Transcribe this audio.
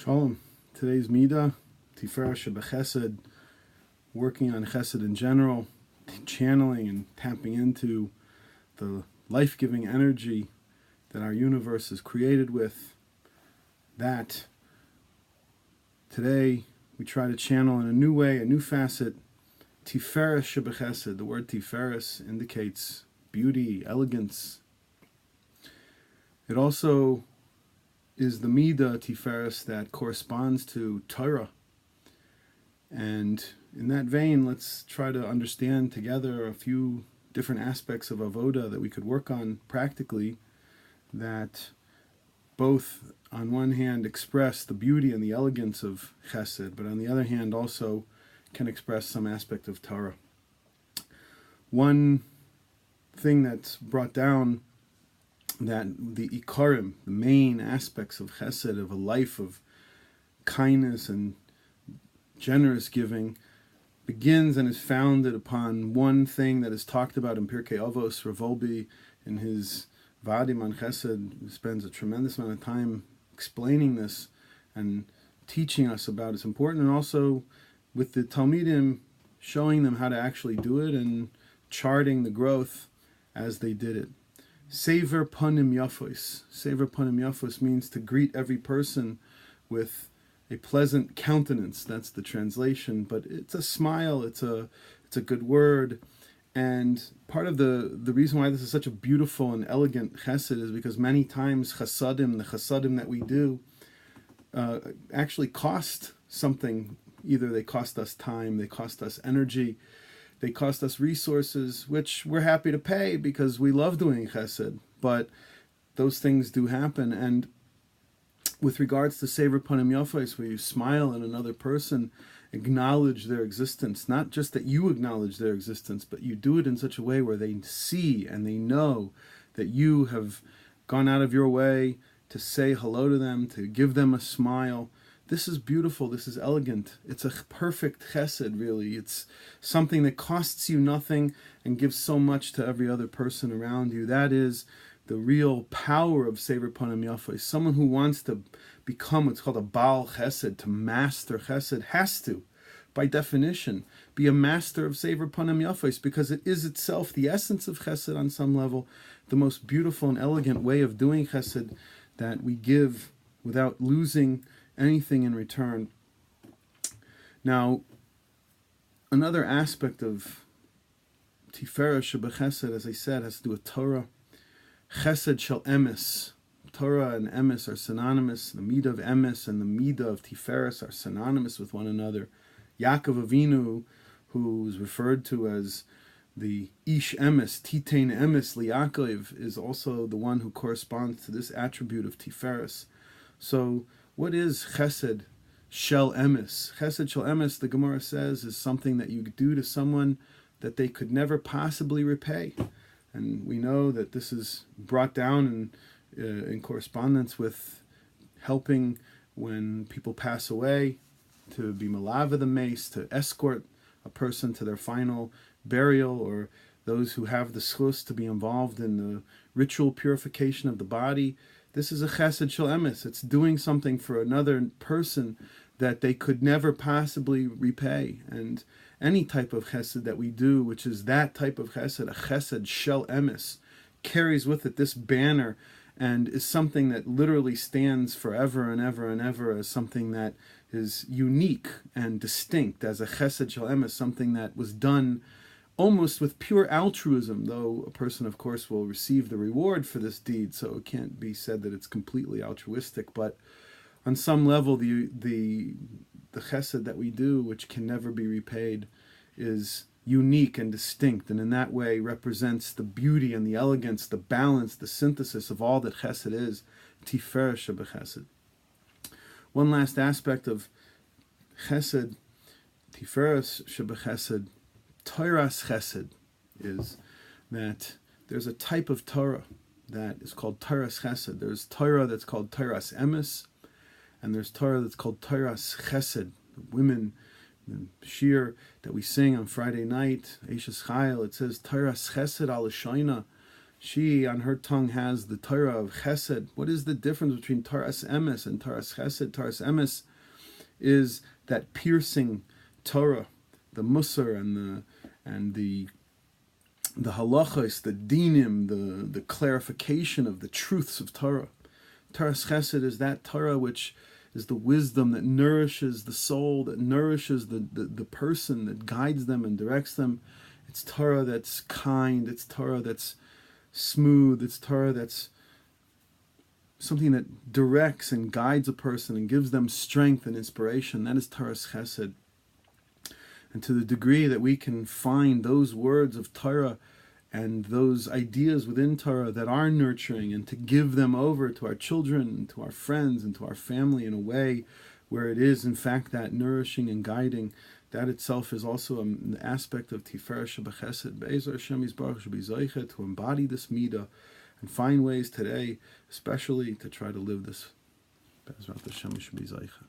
Shalom. Today's Midah, Tiferes Shebechesed, working on Chesed in general, channeling and tapping into the life-giving energy that our universe is created with. That today we try to channel in a new way, a new facet, Tiferes Shebechesed. The word Tiferes indicates beauty, elegance. It also is the Midah Tiferes that corresponds to Torah. And in that vein, let's try to understand together a few different aspects of Avoda that we could work on practically, that both on one hand express the beauty and the elegance of Chesed, but on the other hand also can express some aspect of Torah. One thing that's brought down, that the ikarim, the main aspects of chesed, of a life of kindness and generous giving, begins and is founded upon one thing that is talked about in Pirkei Avos. Rabbi, in his Vadim on Chesed, spends a tremendous amount of time explaining this and teaching us about its importance, and also with the Talmidim, showing them how to actually do it and charting the growth as they did it. Sever panim yafos. Sever panim yafos means to greet every person with a pleasant countenance. That's the translation, but it's a smile, it's a good word. And part of the reason why this is such a beautiful and elegant chesed is because many times the chasadim that we do, actually cost something. Either they cost us time, they cost us energy, they cost us resources, which we're happy to pay because we love doing chesed, but those things do happen. And with regards to Sever Panim Yafos, where you smile at another person, acknowledge their existence, not just that you acknowledge their existence, but you do it in such a way where they see and they know that you have gone out of your way to say hello to them, to give them a smile. This is beautiful, this is elegant. It's a perfect chesed, really. It's something that costs you nothing and gives so much to every other person around you. That is the real power of Sever Panim Yafos. Someone who wants to become what's called a Baal Chesed, to master chesed, has to, by definition, be a master of Sever Panim Yafos, because it is itself the essence of chesed on some level, the most beautiful and elegant way of doing chesed, that we give without losing anything in return. Now, another aspect of Tiferes Shebechesed, as I said, has to do with Torah. Chesed shel emes. Torah and emes are synonymous. The midah of emes and the midah of Tiferes are synonymous with one another. Yaakov Avinu, who is referred to as the Ish Emes, Titein Emes Liyaakov, is also the one who corresponds to this attribute of Tiferes. So, what is Chesed Shel Emes? Chesed Shel Emes, the Gemara says, is something that you do to someone that they could never possibly repay. And we know that this is brought down in correspondence with helping when people pass away, to be malava the mace, to escort a person to their final burial, or those who have the schus to be involved in the ritual purification of the body. This is a chesed shel emes. It's doing something for another person that they could never possibly repay. And any type of chesed that we do, which is that type of chesed, a chesed shel emes, carries with it this banner and is something that literally stands forever and ever and ever as something that is unique and distinct, as a chesed shel emes, something that was done almost with pure altruism, though a person, of course, will receive the reward for this deed, so it can't be said that it's completely altruistic. But on some level, the chesed that we do, which can never be repaid, is unique and distinct, and in that way represents the beauty and the elegance, the balance, the synthesis of all that chesed is, Tiferes Shebechesed. One last aspect of chesed, Tiferes Shebechesed, Torah's chesed, is that there's a type of Torah that is called Torah's chesed. There's Torah that's called Torah's emes, and there's Torah that's called Torah's chesed. The women, the shir that we sing on Friday night, Eishes Chayil, it says Torah's chesed al Shaina, She, on her tongue, has the Torah of Chesed. What is the difference between Taras Emes and Taras Chesed? Taras Emes is that piercing Torah, the Musar and the halachos, the dinim, the clarification of the truths of Torah. Taras Chesed is that Torah which is the wisdom that nourishes the soul, that nourishes the person, that guides them and directs them. It's Torah that's kind, it's Torah that's smooth, it's Torah that's something that directs and guides a person and gives them strength and inspiration. That is Taras Chesed. And to the degree that we can find those words of Torah and those ideas within Torah that are nurturing, and to give them over to our children and to our friends and to our family in a way where it is in fact that nourishing and guiding, that itself is also an aspect of Tiferes Shebechesed. Be'ezer Hashem Yisbarach should be Zoiche to embody this midah and find ways today, especially to try to live this. Be'ezrat Hashem should be Zoiche.